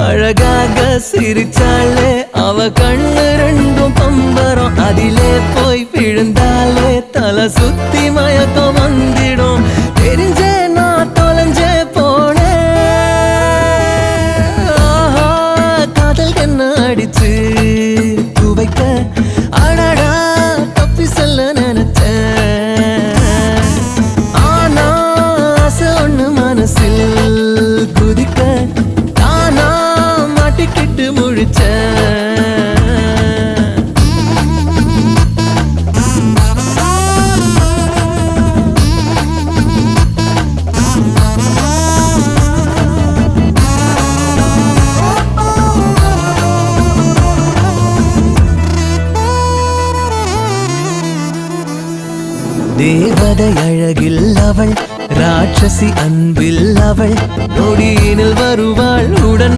அழகாக சிரிச்சாலே அவ கண்ணு ரெண்டும் பம்பரம் அதிலே போய் விழுந்தாலே தலை சுத்தி மயக்கம் வந்திடும் தெரிஞ்சே நான் தொலைஞ்சே போனேன் காதல் என்ன அடிச்சு துவைக்க அடடா தப்பி சொல்ல நினைச்சேன் ஆனா ஆசை ஒண்ணு மனசில் குதிக்க தானா மாட்டிக்கிட்டு முழிச்சேன் தேவதை அழகில் அவள் ராட்சசி அன்பில் அவள் நொடியினில் வருவாள் உடன்